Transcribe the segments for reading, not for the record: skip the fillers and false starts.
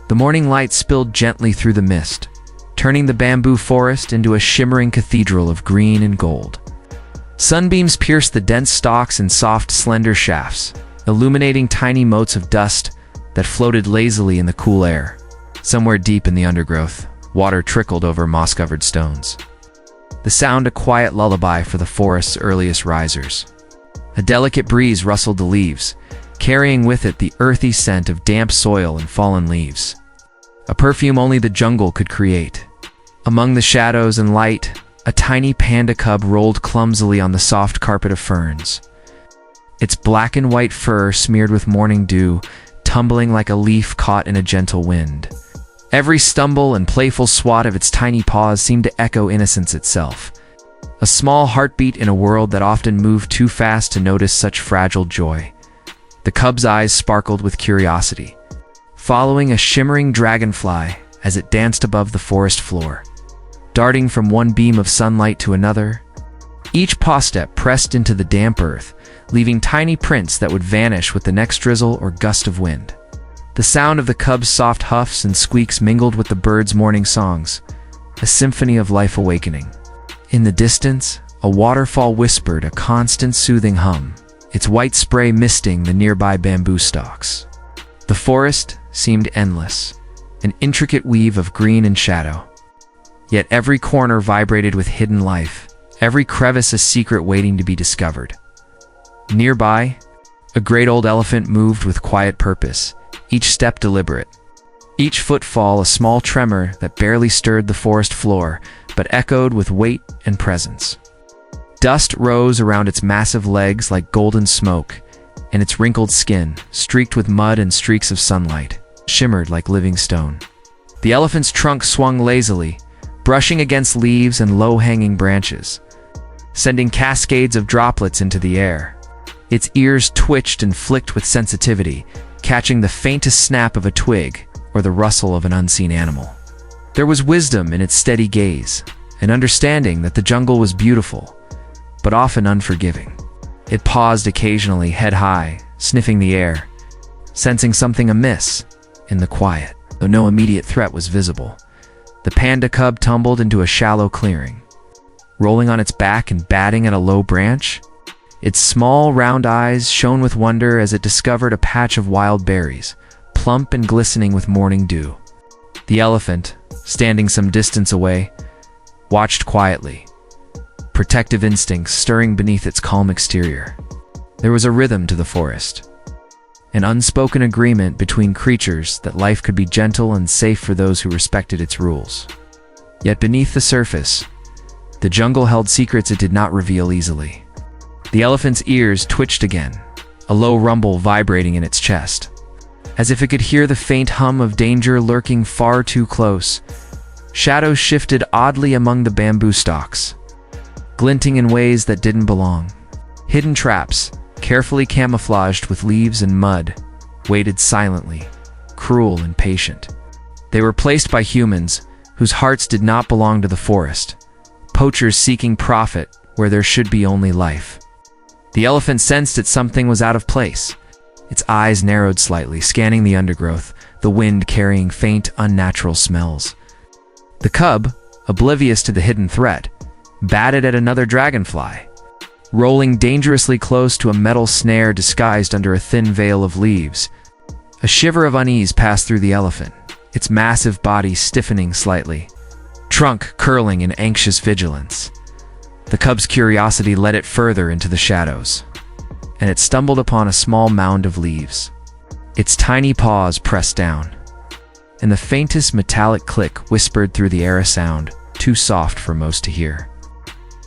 The morning light spilled gently through the mist, turning the bamboo forest into a shimmering cathedral of green and gold. Sunbeams pierced the dense stalks in soft, slender shafts, illuminating tiny motes of dust that floated lazily in the cool air. Somewhere deep in the undergrowth, water trickled over moss-covered stones. The sound a quiet lullaby for the forest's earliest risers. A delicate breeze rustled the leaves, carrying with it the earthy scent of damp soil and fallen leaves. A perfume only the jungle could create. Among the shadows and light, a tiny panda cub rolled clumsily on the soft carpet of ferns. Its black and white fur smeared with morning dew, tumbling like a leaf caught in a gentle wind. Every stumble and playful swat of its tiny paws seemed to echo innocence itself. A small heartbeat in a world that often moved too fast to notice such fragile joy. The cub's eyes sparkled with curiosity, following a shimmering dragonfly as it danced above the forest floor. Darting from one beam of sunlight to another, each paw step pressed into the damp earth, leaving tiny prints that would vanish with the next drizzle or gust of wind. The sound of the cub's soft huffs and squeaks mingled with the bird's morning songs, a symphony of life awakening. In the distance, a waterfall whispered a constant soothing hum, its white spray misting the nearby bamboo stalks. The forest seemed endless, an intricate weave of green and shadow. Yet every corner vibrated with hidden life, every crevice a secret waiting to be discovered. Nearby, a great old elephant moved with quiet purpose, each step deliberate. Each footfall a small tremor that barely stirred the forest floor, but echoed with weight and presence. Dust rose around its massive legs like golden smoke, and its wrinkled skin, streaked with mud and streaks of sunlight, shimmered like living stone. The elephant's trunk swung lazily, brushing against leaves and low-hanging branches, sending cascades of droplets into the air. Its ears twitched and flicked with sensitivity, catching the faintest snap of a twig or the rustle of an unseen animal. There was wisdom in its steady gaze, an understanding that the jungle was beautiful, but often unforgiving. It paused occasionally, head high, sniffing the air, sensing something amiss in the quiet, though no immediate threat was visible. The panda cub tumbled into a shallow clearing, rolling on its back and batting at a low branch. Its small, round eyes shone with wonder as it discovered a patch of wild berries, plump and glistening with morning dew. The elephant, standing some distance away, watched quietly, protective instincts stirring beneath its calm exterior. There was a rhythm to the forest, an unspoken agreement between creatures that life could be gentle and safe for those who respected its rules. Yet beneath the surface, the jungle held secrets it did not reveal easily. The elephant's ears twitched again, a low rumble vibrating in its chest, as if it could hear the faint hum of danger lurking far too close. Shadows shifted oddly among the bamboo stalks, glinting in ways that didn't belong. Hidden traps, carefully camouflaged with leaves and mud, waited silently, cruel and patient. They were placed by humans whose hearts did not belong to the forest, poachers seeking profit where there should be only life. The elephant sensed that something was out of place. Its eyes narrowed slightly, scanning the undergrowth, the wind carrying faint, unnatural smells. The cub, oblivious to the hidden threat, batted at another dragonfly, rolling dangerously close to a metal snare disguised under a thin veil of leaves. A shiver of unease passed through the elephant, its massive body stiffening slightly, trunk curling in anxious vigilance. The cub's curiosity led it further into the shadows, and it stumbled upon a small mound of leaves. Its tiny paws pressed down, and the faintest metallic click whispered through the air, a sound too soft for most to hear.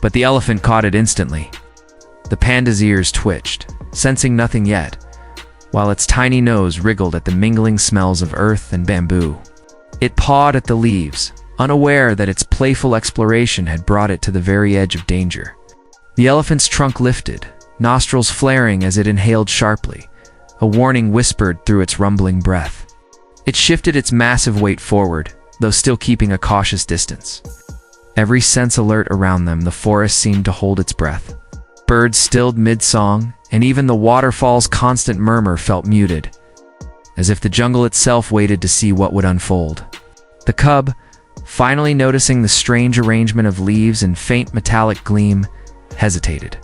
But the elephant caught it instantly. The panda's ears twitched, sensing nothing yet, while its tiny nose wriggled at the mingling smells of earth and bamboo. It pawed at the leaves, unaware that its playful exploration had brought it to the very edge of danger. The elephant's trunk lifted, nostrils flaring as it inhaled sharply, a warning whispered through its rumbling breath. It shifted its massive weight forward, though still keeping a cautious distance. Every sense alert around them, the forest seemed to hold its breath. Birds stilled mid-song, and even the waterfall's constant murmur felt muted, as if the jungle itself waited to see what would unfold. The cub, finally noticing the strange arrangement of leaves and faint metallic gleam, hesitated.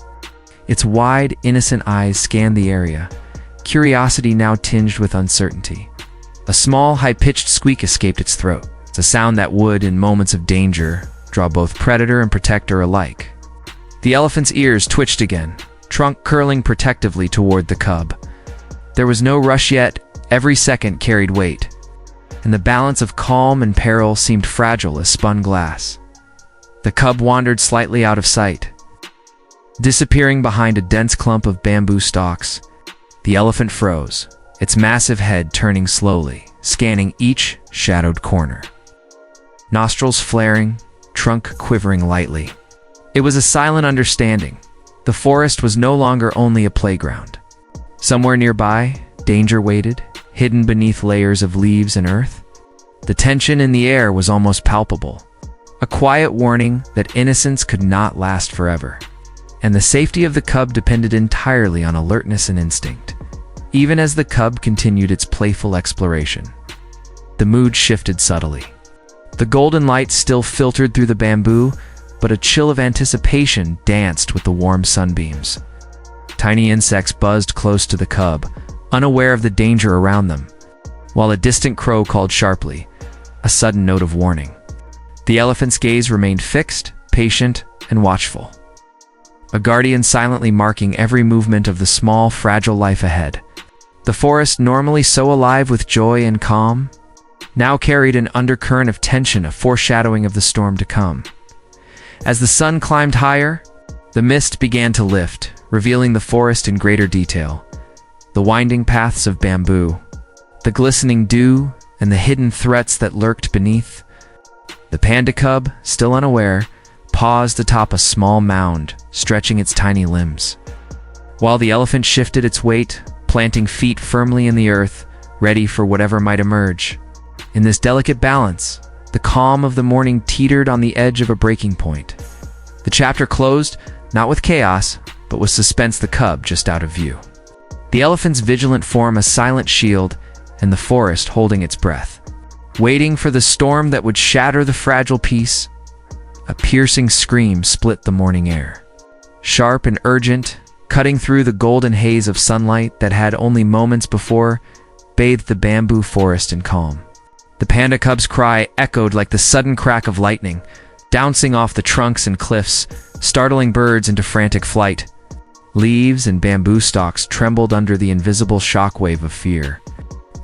Its wide, innocent eyes scanned the area, curiosity now tinged with uncertainty. A small, high-pitched squeak escaped its throat. It's a sound that would, in moments of danger, draw both predator and protector alike. The elephant's ears twitched again, trunk curling protectively toward the cub. There was no rush yet, every second carried weight, and the balance of calm and peril seemed fragile as spun glass. The cub wandered slightly out of sight. Disappearing behind a dense clump of bamboo stalks, the elephant froze, its massive head turning slowly, scanning each shadowed corner. Nostrils flaring, trunk quivering lightly. It was a silent understanding. The forest was no longer only a playground. Somewhere nearby, danger waited, hidden beneath layers of leaves and earth. The tension in the air was almost palpable, a quiet warning that innocence could not last forever. And the safety of the cub depended entirely on alertness and instinct. Even as the cub continued its playful exploration, the mood shifted subtly. The golden light still filtered through the bamboo, but a chill of anticipation danced with the warm sunbeams. Tiny insects buzzed close to the cub, unaware of the danger around them, while a distant crow called sharply, a sudden note of warning. The elephant's gaze remained fixed, patient, and watchful, a guardian silently marking every movement of the small, fragile life ahead. The forest, normally so alive with joy and calm, now carried an undercurrent of tension, a foreshadowing of the storm to come. As the sun climbed higher, the mist began to lift, revealing the forest in greater detail. The winding paths of bamboo, the glistening dew, and the hidden threats that lurked beneath. The panda cub, still unaware, paused atop a small mound, stretching its tiny limbs, while the elephant shifted its weight, planting feet firmly in the earth, ready for whatever might emerge. In this delicate balance, the calm of the morning teetered on the edge of a breaking point. The chapter closed, not with chaos, but with suspense, the cub just out of view. The elephant's vigilant form a silent shield, and the forest holding its breath, waiting for the storm that would shatter the fragile peace. A piercing scream split the morning air. Sharp and urgent, cutting through the golden haze of sunlight that had only moments before bathed the bamboo forest in calm. The panda cub's cry echoed like the sudden crack of lightning, bouncing off the trunks and cliffs, startling birds into frantic flight. Leaves and bamboo stalks trembled under the invisible shockwave of fear,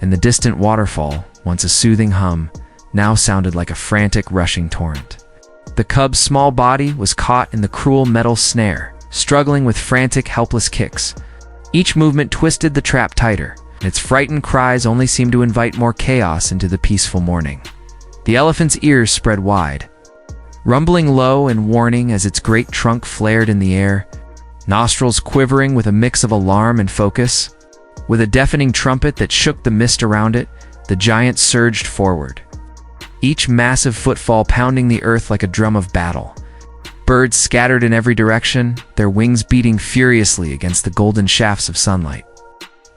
and the distant waterfall, once a soothing hum, now sounded like a frantic, rushing torrent. The cub's small body was caught in the cruel metal snare, struggling with frantic, helpless kicks. Each movement twisted the trap tighter, and its frightened cries only seemed to invite more chaos into the peaceful morning. The elephant's ears spread wide, rumbling low and warning as its great trunk flared in the air, nostrils quivering with a mix of alarm and focus. With a deafening trumpet that shook the mist around it, the giant surged forward, each massive footfall pounding the earth like a drum of battle. Birds scattered in every direction, their wings beating furiously against the golden shafts of sunlight.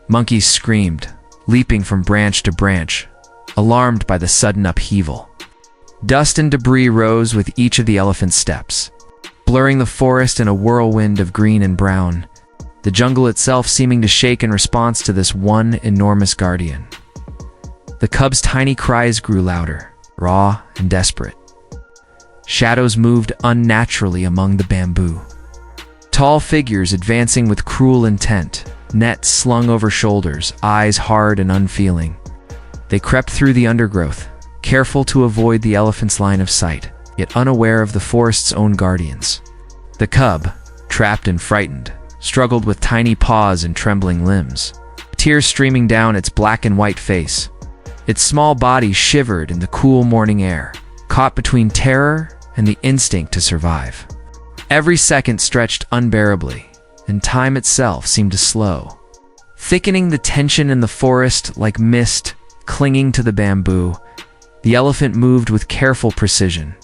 Monkeys screamed, leaping from branch to branch, alarmed by the sudden upheaval. Dust and debris rose with each of the elephant's steps, blurring the forest in a whirlwind of green and brown, the jungle itself seeming to shake in response to this one enormous guardian. The cub's tiny cries grew louder, raw and desperate. Shadows moved unnaturally among the bamboo. Tall figures advancing with cruel intent, nets slung over shoulders, eyes hard and unfeeling. They crept through the undergrowth, careful to avoid the elephant's line of sight, yet unaware of the forest's own guardians. The cub, trapped and frightened, struggled with tiny paws and trembling limbs, tears streaming down its black and white face. Its small body shivered in the cool morning air, caught between terror and the instinct to survive. Every second stretched unbearably, and time itself seemed to slow, thickening the tension in the forest like mist clinging to the bamboo. The elephant moved with careful precision,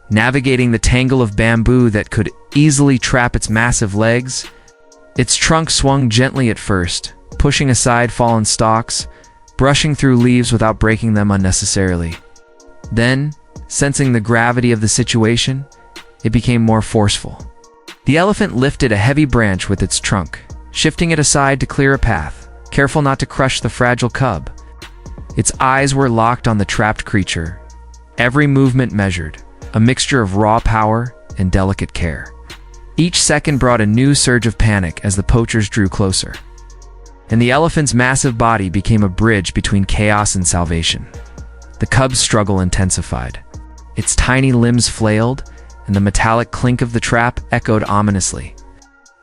navigating the tangle of bamboo that could easily trap its massive legs. Its trunk swung gently at first, pushing aside fallen stalks, brushing through leaves without breaking them unnecessarily. Then, sensing the gravity of the situation, it became more forceful. The elephant lifted a heavy branch with its trunk, shifting it aside to clear a path, careful not to crush the fragile cub. Its eyes were locked on the trapped creature, every movement measured, a mixture of raw power and delicate care. Each second brought a new surge of panic as the poachers drew closer, and the elephant's massive body became a bridge between chaos and salvation. The cub's struggle intensified. Its tiny limbs flailed, and the metallic clink of the trap echoed ominously,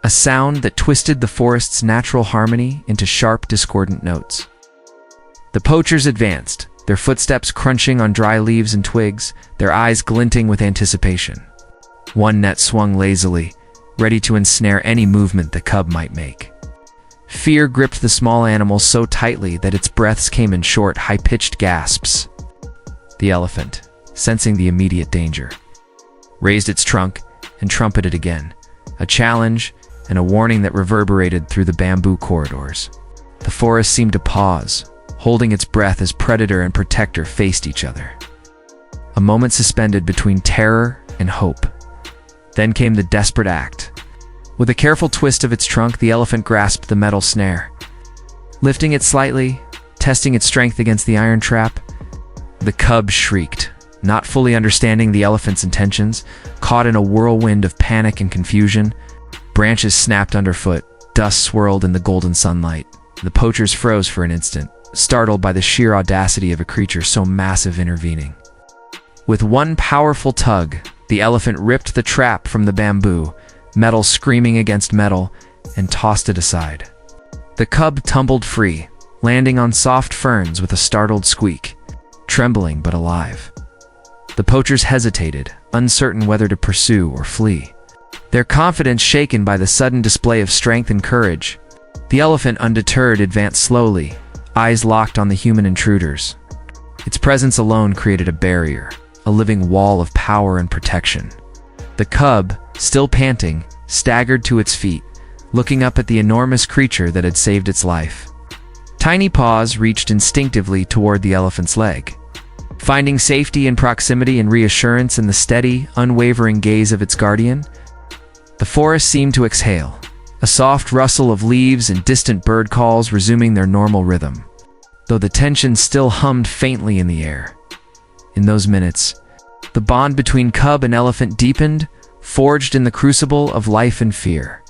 a sound that twisted the forest's natural harmony into sharp, discordant notes. The poachers advanced, their footsteps crunching on dry leaves and twigs, their eyes glinting with anticipation. One net swung lazily, ready to ensnare any movement the cub might make. Fear gripped the small animal so tightly that its breaths came in short, high-pitched gasps. The elephant, sensing the immediate danger, raised its trunk and trumpeted again, a challenge and a warning that reverberated through the bamboo corridors. The forest seemed to pause, holding its breath as predator and protector faced each other. A moment suspended between terror and hope. Then came the desperate act. With a careful twist of its trunk, the elephant grasped the metal snare. Lifting it slightly, testing its strength against the iron trap, the cub shrieked, not fully understanding the elephant's intentions. Caught in a whirlwind of panic and confusion, branches snapped underfoot, dust swirled in the golden sunlight. The poachers froze for an instant, startled by the sheer audacity of a creature so massive intervening. With one powerful tug, the elephant ripped the trap from the bamboo, metal screaming against metal, and tossed it aside. The cub tumbled free, landing on soft ferns with a startled squeak, trembling but alive. The poachers hesitated, uncertain whether to pursue or flee, their confidence shaken by the sudden display of strength and courage. The elephant, undeterred, advanced slowly, eyes locked on the human intruders. Its presence alone created a barrier, a living wall of power and protection. The cub, still panting, staggered to its feet, looking up at the enormous creature that had saved its life. Tiny paws reached instinctively toward the elephant's leg, finding safety in proximity and reassurance in the steady, unwavering gaze of its guardian. The forest seemed to exhale, a soft rustle of leaves and distant bird calls resuming their normal rhythm, though the tension still hummed faintly in the air. In those minutes, the bond between cub and elephant deepened, forged in the crucible of life and fear.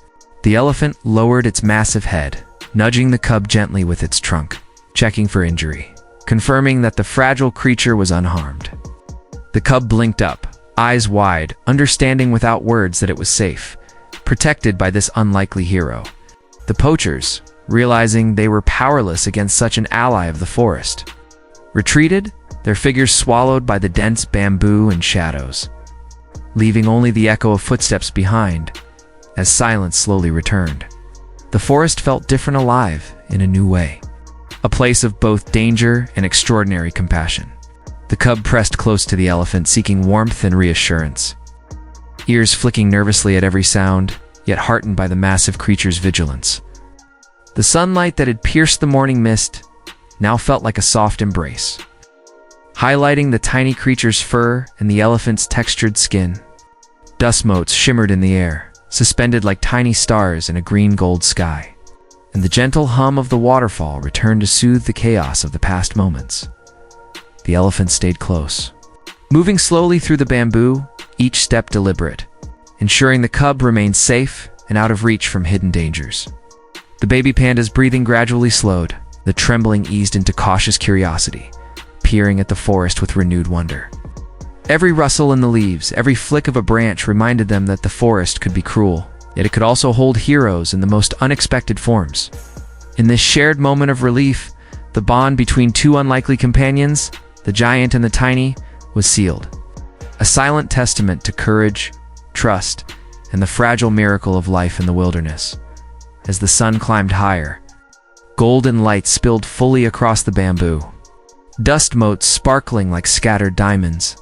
The elephant lowered its massive head, nudging the cub gently with its trunk, checking for injury, confirming that the fragile creature was unharmed. The cub blinked up, eyes wide, understanding without words that it was safe, protected by this unlikely hero. The poachers, realizing they were powerless against such an ally of the forest, retreated, their figures swallowed by the dense bamboo and shadows, leaving only the echo of footsteps behind as silence slowly returned. The forest felt different, alive in a new way, a place of both danger and extraordinary compassion. The cub pressed close to the elephant, seeking warmth and reassurance, ears flicking nervously at every sound, yet heartened by the massive creature's vigilance. The sunlight that had pierced the morning mist now felt like a soft embrace, highlighting the tiny creature's fur and the elephant's textured skin. Dust motes shimmered in the air, suspended like tiny stars in a green-gold sky, and the gentle hum of the waterfall returned to soothe the chaos of the past moments. The elephant stayed close, moving slowly through the bamboo, each step deliberate, ensuring the cub remained safe and out of reach from hidden dangers. The baby panda's breathing gradually slowed, the trembling eased into cautious curiosity, peering at the forest with renewed wonder. Every rustle in the leaves, every flick of a branch reminded them that the forest could be cruel, yet it could also hold heroes in the most unexpected forms. In this shared moment of relief, the bond between two unlikely companions, the giant and the tiny, was sealed. A silent testament to courage, trust, and the fragile miracle of life in the wilderness. As the sun climbed higher, golden light spilled fully across the bamboo, dust motes sparkling like scattered diamonds.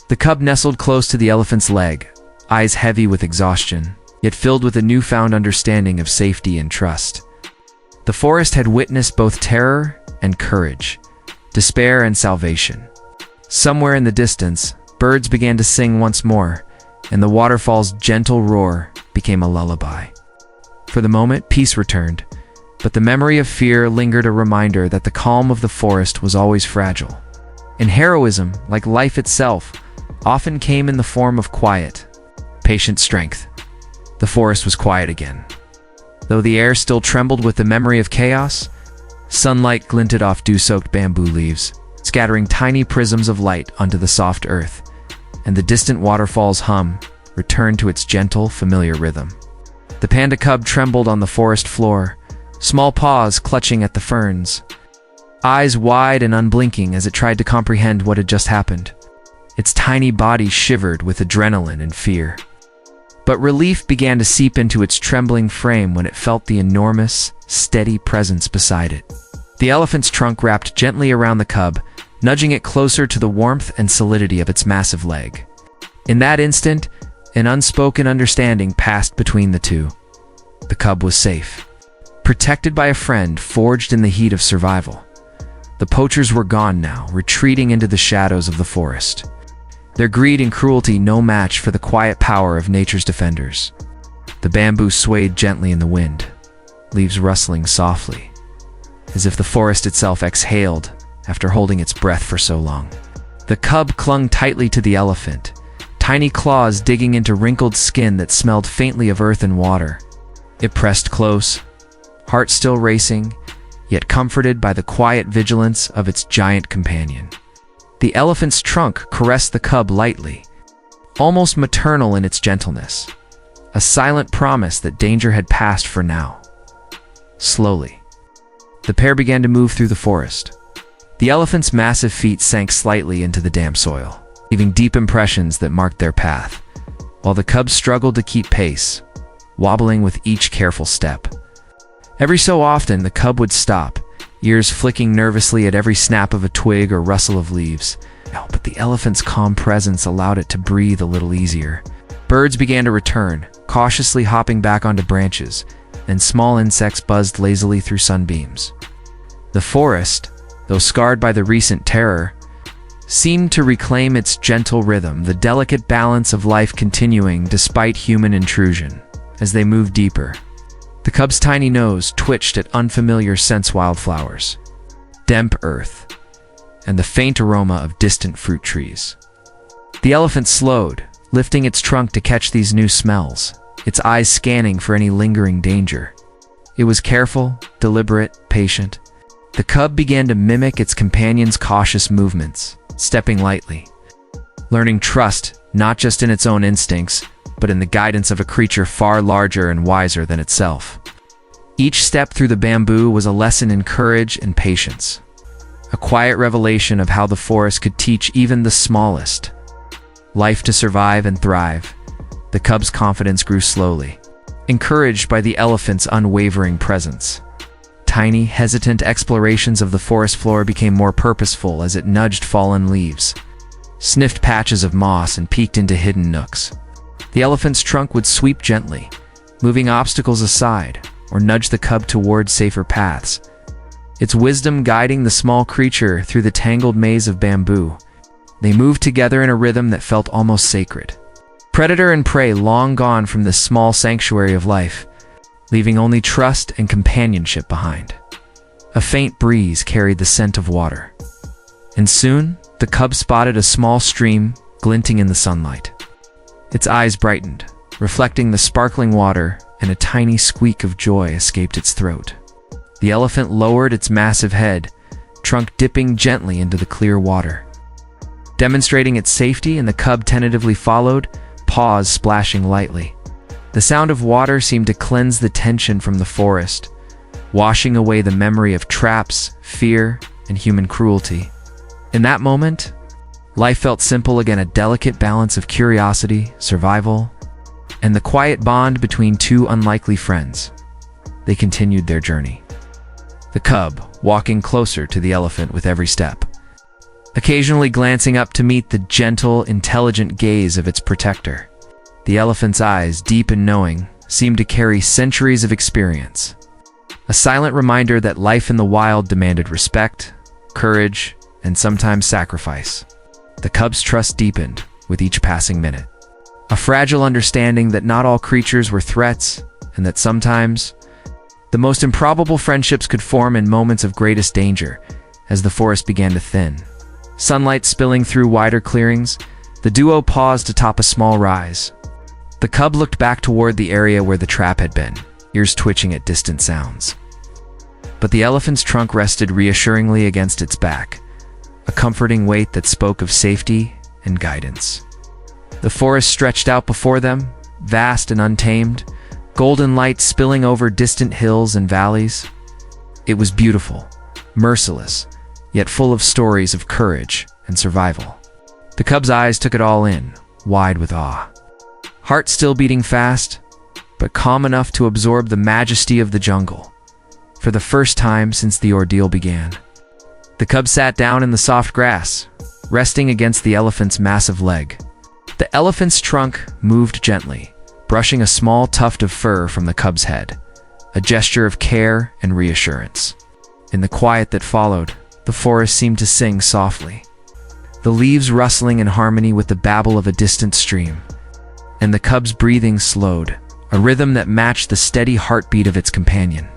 The cub nestled close to the elephant's leg, eyes heavy with exhaustion, yet filled with a newfound understanding of safety and trust. The forest had witnessed both terror and courage, despair and salvation. Somewhere in the distance, birds began to sing once more, and the waterfall's gentle roar became a lullaby. For the moment, peace returned, but the memory of fear lingered, a reminder that the calm of the forest was always fragile. And heroism, like life itself, often came in the form of quiet, patient strength. The forest was quiet again. Though the air still trembled with the memory of chaos, sunlight glinted off dew-soaked bamboo leaves, scattering tiny prisms of light onto the soft earth, and the distant waterfall's hum returned to its gentle, familiar rhythm. The panda cub trembled on the forest floor, small paws clutching at the ferns, eyes wide and unblinking as it tried to comprehend what had just happened. Its tiny body shivered with adrenaline and fear. But relief began to seep into its trembling frame when it felt the enormous, steady presence beside it. The elephant's trunk wrapped gently around the cub, nudging it closer to the warmth and solidity of its massive leg. In that instant, an unspoken understanding passed between the two. The cub was safe, protected by a friend forged in the heat of survival. The poachers were gone now, retreating into the shadows of the forest. Their greed and cruelty no match for the quiet power of nature's defenders. The bamboo swayed gently in the wind, leaves rustling softly, as if the forest itself exhaled after holding its breath for so long. The cub clung tightly to the elephant, tiny claws digging into wrinkled skin that smelled faintly of earth and water. It pressed close, heart still racing, yet comforted by the quiet vigilance of its giant companion. The elephant's trunk caressed the cub lightly, almost maternal in its gentleness, a silent promise that danger had passed for now. Slowly, the pair began to move through the forest. The elephant's massive feet sank slightly into the damp soil, leaving deep impressions that marked their path, while the cub struggled to keep pace, wobbling with each careful step. Every so often, the cub would stop, ears flicking nervously at every snap of a twig or rustle of leaves. But the elephant's calm presence allowed it to breathe a little easier. Birds began to return, cautiously hopping back onto branches, and small insects buzzed lazily through sunbeams. The forest, though scarred by the recent terror, seemed to reclaim its gentle rhythm, the delicate balance of life continuing despite human intrusion. As they moved deeper, the cub's tiny nose twitched at unfamiliar scents: wildflowers, damp earth, and the faint aroma of distant fruit trees. The elephant slowed, lifting its trunk to catch these new smells, its eyes scanning for any lingering danger. It was careful, deliberate, patient. The cub began to mimic its companion's cautious movements, stepping lightly, learning trust not just in its own instincts, but in the guidance of a creature far larger and wiser than itself. Each step through the bamboo was a lesson in courage and patience, a quiet revelation of how the forest could teach even the smallest life to survive and thrive. The cub's confidence grew slowly, encouraged by the elephant's unwavering presence. Tiny, hesitant explorations of the forest floor became more purposeful as it nudged fallen leaves, sniffed patches of moss, and peeked into hidden nooks. The elephant's trunk would sweep gently, moving obstacles aside, or nudge the cub toward safer paths, its wisdom guiding the small creature through the tangled maze of bamboo. They moved together in a rhythm that felt almost sacred. Predator and prey long gone from this small sanctuary of life, leaving only trust and companionship behind. A faint breeze carried the scent of water, and soon the cub spotted a small stream glinting in the sunlight. Its eyes brightened, reflecting the sparkling water, and a tiny squeak of joy escaped its throat. The elephant lowered its massive head, trunk dipping gently into the clear water, demonstrating its safety, and the cub tentatively followed, paws splashing lightly. The sound of water seemed to cleanse the tension from the forest, washing away the memory of traps, fear, and human cruelty. In that moment, life felt simple again, a delicate balance of curiosity, survival, and the quiet bond between two unlikely friends. They continued their journey, the cub walking closer to the elephant with every step, occasionally glancing up to meet the gentle, intelligent gaze of its protector. The elephant's eyes, deep and knowing, seemed to carry centuries of experience. a silent reminder that life in the wild demanded respect, courage, and sometimes sacrifice. The cub's trust deepened with each passing minute. A fragile understanding that not all creatures were threats, and that sometimes the most improbable friendships could form in moments of greatest danger. As the forest began to thin, sunlight spilling through wider clearings, the duo paused atop a small rise. The cub looked back toward the area where the trap had been, ears twitching at distant sounds. But the elephant's trunk rested reassuringly against its back, a comforting weight that spoke of safety and guidance. The forest stretched out before them, vast and untamed, golden light spilling over distant hills and valleys. It was beautiful, merciless, yet full of stories of courage and survival. The cub's eyes took it all in, wide with awe. Heart still beating fast, but calm enough to absorb the majesty of the jungle. For the first time since the ordeal began, the cub sat down in the soft grass, resting against the elephant's massive leg. The elephant's trunk moved gently, brushing a small tuft of fur from the cub's head, a gesture of care and reassurance. In the quiet that followed, the forest seemed to sing softly, the leaves rustling in harmony with the babble of a distant stream. And the cub's breathing slowed, a rhythm that matched the steady heartbeat of its companion.